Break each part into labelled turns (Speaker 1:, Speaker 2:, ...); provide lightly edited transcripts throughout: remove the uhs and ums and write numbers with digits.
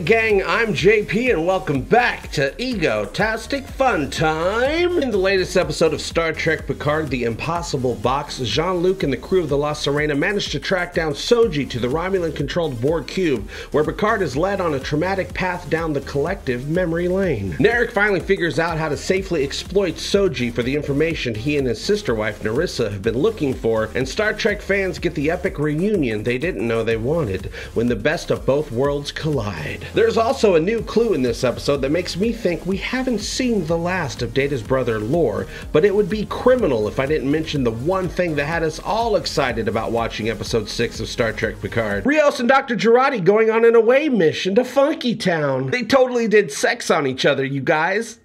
Speaker 1: gang, I'm JP and welcome back to Ego-tastic Fun Time. In the latest episode of Star Trek Picard, The Impossible Box, Jean-Luc and the crew of the La Sirena managed to track down Soji to the Romulan-controlled Borg cube, where Picard is led on a traumatic path down the collective memory lane. Narek finally figures out how to safely exploit Soji for the information he and his sister wife Narissa have been looking for, and Star Trek fans get the epic reunion they didn't know they wanted, when the best of both worlds collide. There's also a new clue in this episode that makes me think we haven't seen the last of Data's brother Lore, but it would be criminal if I didn't mention the one thing that had us all excited about watching episode 6 of Star Trek Picard. Rios and Dr. Jurati going on an away mission to Funky Town. They totally did sex on each other, you guys.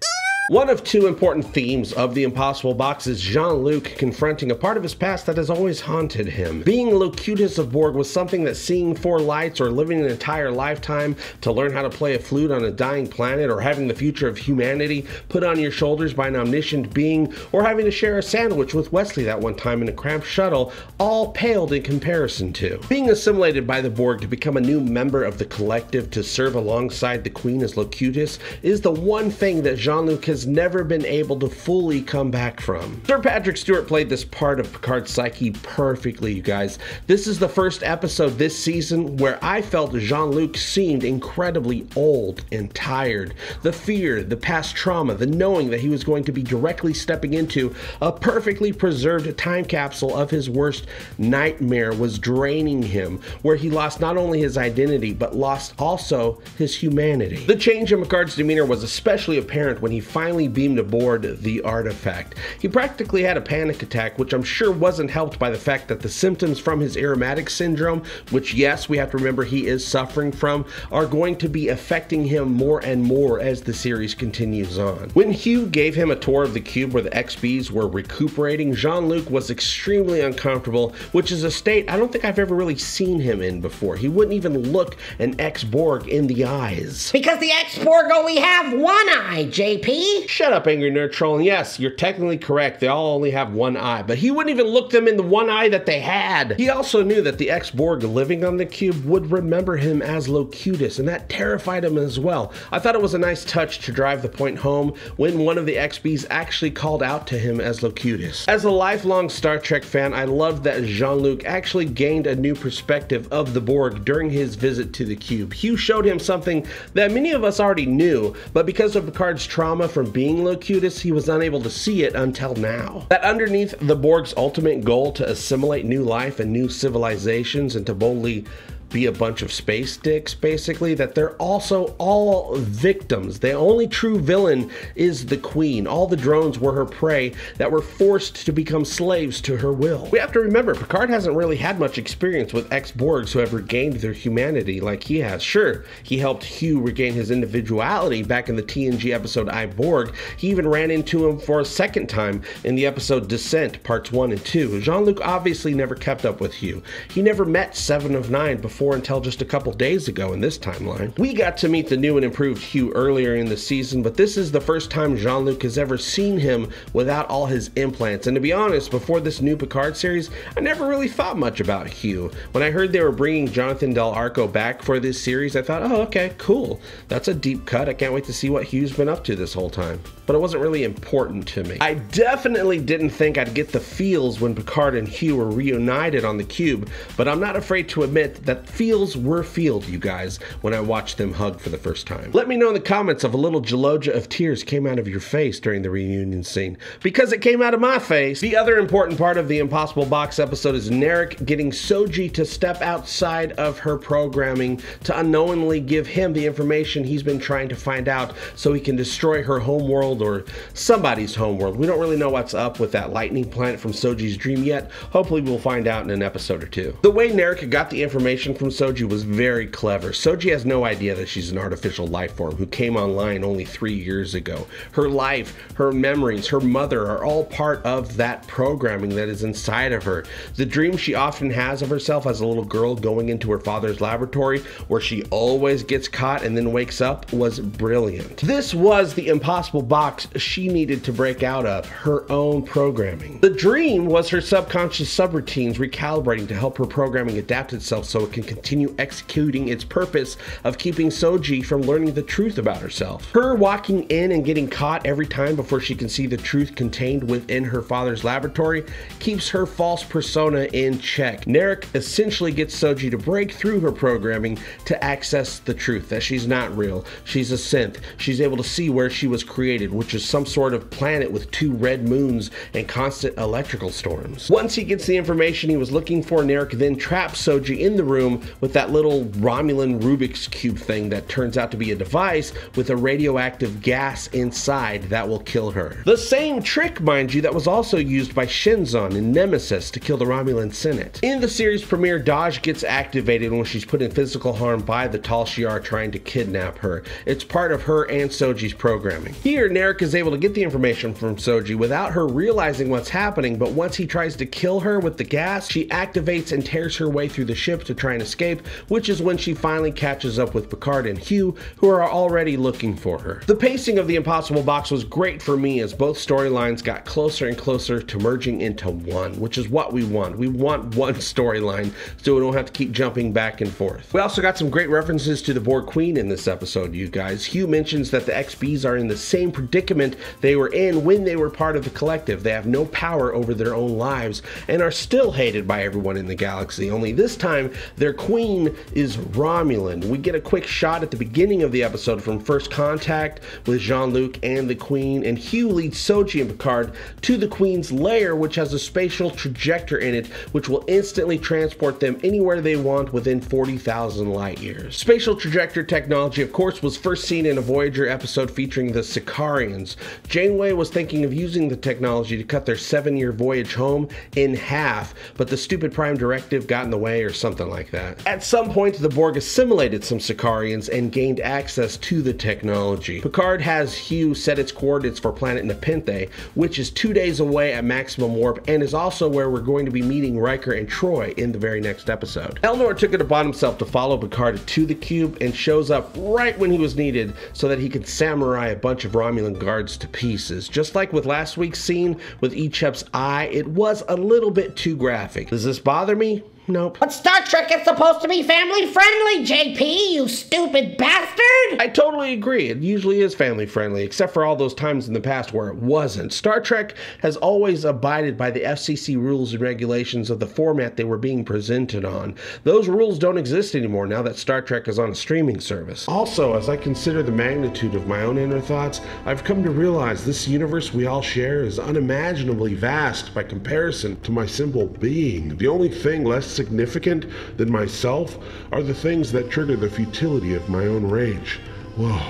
Speaker 1: One of two important themes of The Impossible Box is Jean-Luc confronting a part of his past that has always haunted him. Being Locutus of Borg was something that seeing four lights, or living an entire lifetime to learn how to play a flute on a dying planet, or having the future of humanity put on your shoulders by an omniscient being, or having to share a sandwich with Wesley that one time in a cramped shuttle, all paled in comparison to. Being assimilated by the Borg to become a new member of the collective to serve alongside the Queen as Locutus is the one thing that Jean-Luc has never been able to fully come back from. Sir Patrick Stewart played this part of Picard's psyche perfectly, you guys. This is the first episode this season where I felt Jean-Luc seemed incredibly old and tired. The fear, the past trauma, the knowing that he was going to be directly stepping into a perfectly preserved time capsule of his worst nightmare was draining him, where he lost not only his identity, but lost also his humanity. The change in Picard's demeanor was especially apparent when he finally beamed aboard the artifact. He practically had a panic attack, which I'm sure wasn't helped by the fact that the symptoms from his aromatic syndrome, which yes, we have to remember he is suffering from, are going to be affecting him more and more as the series continues on. When Hugh gave him a tour of the cube where the XBs were recuperating, Jean-Luc was extremely uncomfortable, which is a state I don't think I've ever really seen him in before. He wouldn't even look an ex-Borg in the eyes.
Speaker 2: Because the ex-Borg only have one eye, JP!
Speaker 1: Shut up, Angry Nerd Troll, and yes, you're technically correct, they all only have one eye, but he wouldn't even look them in the one eye that they had. He also knew that the ex-Borg living on the cube would remember him as Locutus, and that terrified him as well. I thought it was a nice touch to drive the point home when one of the XBs actually called out to him as Locutus. As a lifelong Star Trek fan, I loved that Jean-Luc actually gained a new perspective of the Borg during his visit to the cube. Hugh showed him something that many of us already knew, but because of Picard's trauma from being Locutus, he was unable to see it until now. That underneath the Borg's ultimate goal to assimilate new life and new civilizations and to boldly be a bunch of space dicks, basically, that they're also all victims. The only true villain is the Queen. All the drones were her prey that were forced to become slaves to her will. We have to remember, Picard hasn't really had much experience with ex-Borgs who have regained their humanity like he has. Sure, he helped Hugh regain his individuality back in the TNG episode I, Borg. He even ran into him for a second time in the episode Descent, parts 1 and 2. Jean-Luc obviously never kept up with Hugh. He never met Seven of Nine before until just a couple days ago in this timeline. We got to meet the new and improved Hugh earlier in the season, but this is the first time Jean-Luc has ever seen him without all his implants. And to be honest, before this new Picard series, I never really thought much about Hugh. When I heard they were bringing Jonathan Del Arco back for this series, I thought, oh, okay, cool. That's a deep cut. I can't wait to see what Hugh's been up to this whole time. But it wasn't really important to me. I definitely didn't think I'd get the feels when Picard and Hugh were reunited on the cube, but I'm not afraid to admit that feels were feeled, you guys, when I watched them hug for the first time. Let me know in the comments if a little geloja of tears came out of your face during the reunion scene, because it came out of my face. The other important part of the Impossible Box episode is Narek getting Soji to step outside of her programming to unknowingly give him the information he's been trying to find out so he can destroy her homeworld or somebody's homeworld. We don't really know what's up with that lightning planet from Soji's dream yet. Hopefully we'll find out in an episode or two. The way Narek got the information from Soji was very clever. Soji has no idea that she's an artificial life form who came online only 3 years ago. Her life, her memories, her mother are all part of that programming that is inside of her. The dream she often has of herself as a little girl going into her father's laboratory where she always gets caught and then wakes up was brilliant. This was the Impossible Box box she needed to break out of, her own programming. The dream was her subconscious subroutines recalibrating to help her programming adapt itself so it can continue executing its purpose of keeping Soji from learning the truth about herself. Her walking in and getting caught every time before she can see the truth contained within her father's laboratory keeps her false persona in check. Narek essentially gets Soji to break through her programming to access the truth, that she's not real, she's a synth. She's able to see where she was created, which is some sort of planet with 2 red moons and constant electrical storms. Once he gets the information he was looking for, Narek then traps Soji in the room with that little Romulan Rubik's Cube thing that turns out to be a device with a radioactive gas inside that will kill her. The same trick, mind you, that was also used by Shinzon in Nemesis to kill the Romulan Senate. In the series premiere, Dahj gets activated when she's put in physical harm by the Tal Shiar trying to kidnap her. It's part of her and Soji's programming. Here, Narek is able to get the information from Soji without her realizing what's happening, but once he tries to kill her with the gas, she activates and tears her way through the ship to try and escape, which is when she finally catches up with Picard and Hugh, who are already looking for her. The pacing of The Impossible Box was great for me as both storylines got closer and closer to merging into one, which is what we want. We want one storyline so we don't have to keep jumping back and forth. We also got some great references to the Borg Queen in this episode, you guys. Hugh mentions that the XBs are in the same predicament they were in when they were part of the collective. They have no power over their own lives and are still hated by everyone in the galaxy, only this time their queen is Romulan. We get a quick shot at the beginning of the episode from first contact with Jean-Luc and the Queen, and Hugh leads Soji and Picard to the Queen's lair, which has a spatial trajector in it which will instantly transport them anywhere they want within 40,000 light years. Spatial trajector technology, of course, was first seen in a Voyager episode featuring the Sicarians. Janeway was thinking of using the technology to cut their 7-year voyage home in half, but the stupid Prime Directive got in the way or something like that. At some point, the Borg assimilated some Sicarians and gained access to the technology. Picard has Hugh set its coordinates for planet Nepenthe, which is 2 days away at maximum warp and is also where we're going to be meeting Riker and Troy in the very next episode. Elnor took it upon himself to follow Picard to the cube and shows up right when he was needed so that he could samurai a bunch of Romulan guards to pieces. Just like with last week's scene with Ichep's eye, it was a little bit too graphic. Does this bother me? Nope.
Speaker 2: But Star Trek is supposed to be family friendly, JP, you stupid bastard!
Speaker 1: I totally agree. It usually is family friendly, except for all those times in the past where it wasn't. Star Trek has always abided by the FCC rules and regulations of the format they were being presented on. Those rules don't exist anymore now that Star Trek is on a streaming service. Also, as I consider the magnitude of my own inner thoughts, I've come to realize this universe we all share is unimaginably vast by comparison to my simple being. The only thing less significant than myself are the things that trigger the futility of my own rage. Whoa,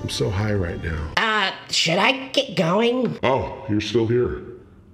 Speaker 1: I'm so high right now.
Speaker 2: Should I get going?
Speaker 3: Oh, you're still here.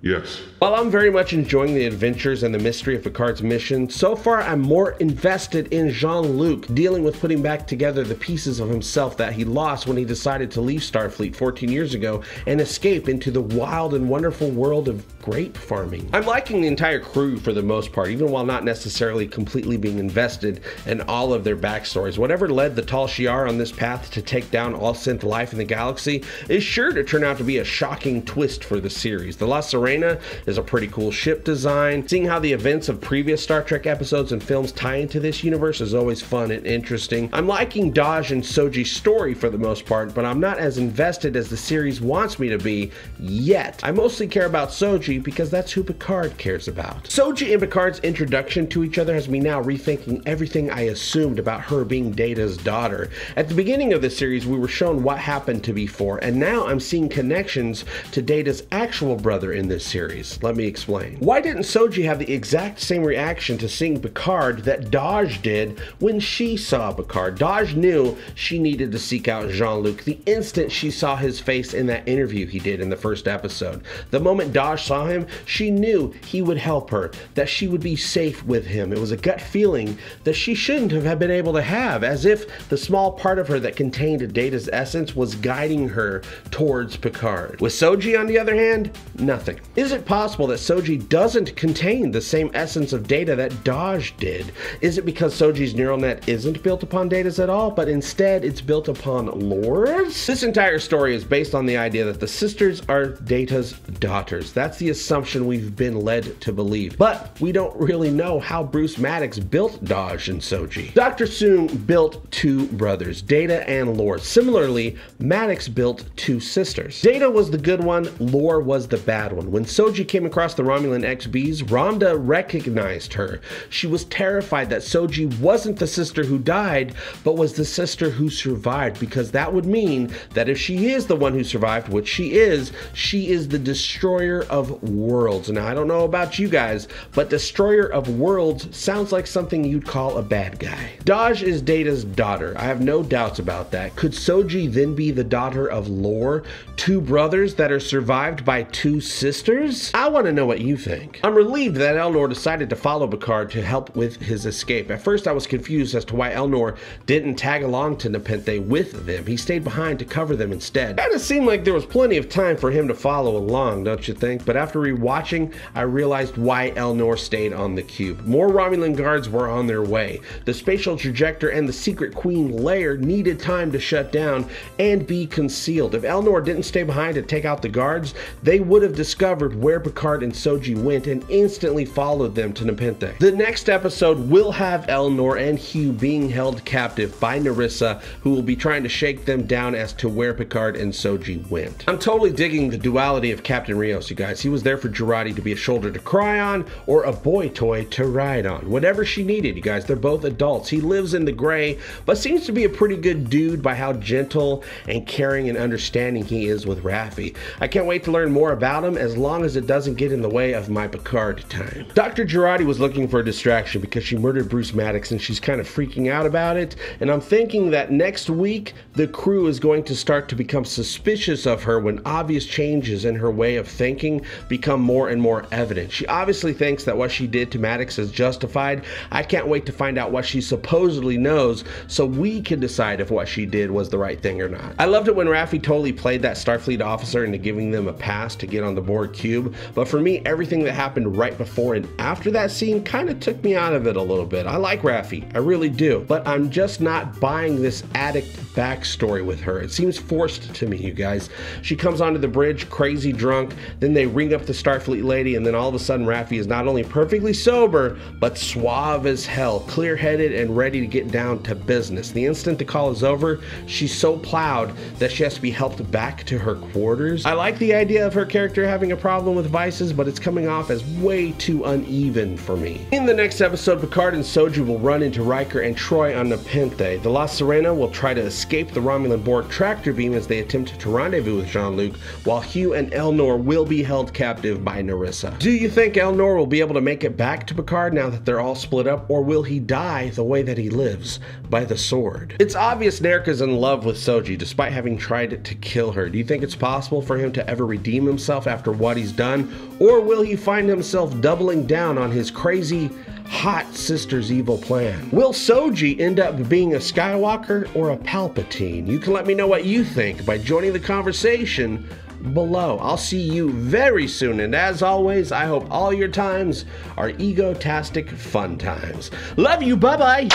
Speaker 3: Yes.
Speaker 1: While I'm very much enjoying the adventures and the mystery of Picard's mission, so far I'm more invested in Jean-Luc dealing with putting back together the pieces of himself that he lost when he decided to leave Starfleet 14 years ago and escape into the wild and wonderful world of grape farming. I'm liking the entire crew for the most part, even while not necessarily completely being invested in all of their backstories. Whatever led the Tal Shiar on this path to take down all synth life in the galaxy is sure to turn out to be a shocking twist for the series. The La Sirena is a pretty cool ship design. Seeing how the events of previous Star Trek episodes and films tie into this universe is always fun and interesting. I'm liking Dahj and Soji's story for the most part, but I'm not as invested as the series wants me to be yet. I mostly care about Soji because that's who Picard cares about. Soji and Picard's introduction to each other has me now rethinking everything I assumed about her being Data's daughter. At the beginning of the series, we were shown what happened to before, and now I'm seeing connections to Data's actual brother in this series. Let me explain. Why didn't Soji have the exact same reaction to seeing Picard that Dahj did when she saw Picard? Dahj knew she needed to seek out Jean-Luc the instant she saw his face in that interview he did in the first episode. The moment Dahj saw him, she knew he would help her, that she would be safe with him. It was a gut feeling that she shouldn't have been able to have, as if the small part of her that contained Data's essence was guiding her towards Picard. With Soji, on the other hand, nothing. Is it possible that Soji doesn't contain the same essence of data that Daj did? Is it because Soji's neural net isn't built upon datas at all, but instead it's built upon lores? This entire story is based on the idea that the sisters are Data's daughters. That's the assumption we've been led to believe. But we don't really know how Bruce Maddox built Daj and Soji. Dr. Soong built two brothers, Data and Lore. Similarly, Maddox built two sisters. Data was the good one, Lore was the bad one. When Soji came across the Romulan XBs, Rhonda recognized her. She was terrified that Soji wasn't the sister who died, but was the sister who survived, because that would mean that if she is the one who survived, which she is the destroyer of worlds. Now, I don't know about you guys, but destroyer of worlds sounds like something you'd call a bad guy. Daj is Data's daughter. I have no doubts about that. Could Soji then be the daughter of Lore? Two brothers that are survived by two sisters? I want to know what you think. I'm relieved that Elnor decided to follow Picard to help with his escape. At first I was confused as to why Elnor didn't tag along to Nepenthe with them. He stayed behind to cover them instead. Kinda seemed like there was plenty of time for him to follow along, don't you think? But after rewatching, I realized why Elnor stayed on the cube. More Romulan guards were on their way. The spatial trajector and the secret queen lair needed time to shut down and be concealed. If Elnor didn't stay behind to take out the guards, they would have discovered where Picard and Soji went and instantly followed them to Nepenthe. The next episode will have Elnor and Hugh being held captive by Narissa, who will be trying to shake them down as to where Picard and Soji went. I'm totally digging the duality of Captain Rios, you guys. He was there for Jurati to be a shoulder to cry on or a boy toy to ride on. Whatever she needed, you guys. They're both adults. He lives in the gray, but seems to be a pretty good dude by how gentle and caring and understanding he is with Raffi. I can't wait to learn more about him, as long as it doesn't get in the way of my Picard time. Dr. Jurati was looking for a distraction because she murdered Bruce Maddox and she's kind of freaking out about it, and I'm thinking that next week the crew is going to start to become suspicious of her when obvious changes in her way of thinking become more and more evident. She obviously thinks that what she did to Maddox is justified. I can't wait to find out what she supposedly knows so we can decide if what she did was the right thing or not. I loved it when Raffi totally played that Starfleet officer into giving them a pass to get on the Borg cube, but for me, everything that happened right before and after that scene kind of took me out of it a little bit. I like Raffi, I really do, but I'm just not buying this addict backstory with her. It seems forced to me, you guys. She comes onto the bridge crazy drunk, then they ring up the Starfleet lady, and then all of a sudden Raffi is not only perfectly sober, but suave as hell, clear-headed and ready to get down to business. The instant the call is over, she's so plowed that she has to be helped back to her quarters. I like the idea of her character having a problem with vices, but it's coming off as way too uneven for me. In the next episode, Picard and Soji will run into Riker and Troy on Nepenthe. The La Sirena will try to escape the Romulan Borg tractor beam as they attempt to rendezvous with Jean-Luc, while Hugh and Elnor will be held captive by Narissa. Do you think Elnor will be able to make it back to Picard now that they're all split up, or will he die the way that he lives, by the sword? It's obvious Nerka's in love with Soji despite having tried to kill her. Do you think it's possible for him to ever redeem himself after what he's done, or will he find himself doubling down on his crazy hot sister's evil plan? Will Soji end up being a Skywalker or a Palpatine? You can let me know what you think by joining the conversation below. I'll see you very soon, and as always, I hope all your times are egotastic fun times. Love you, bye-bye!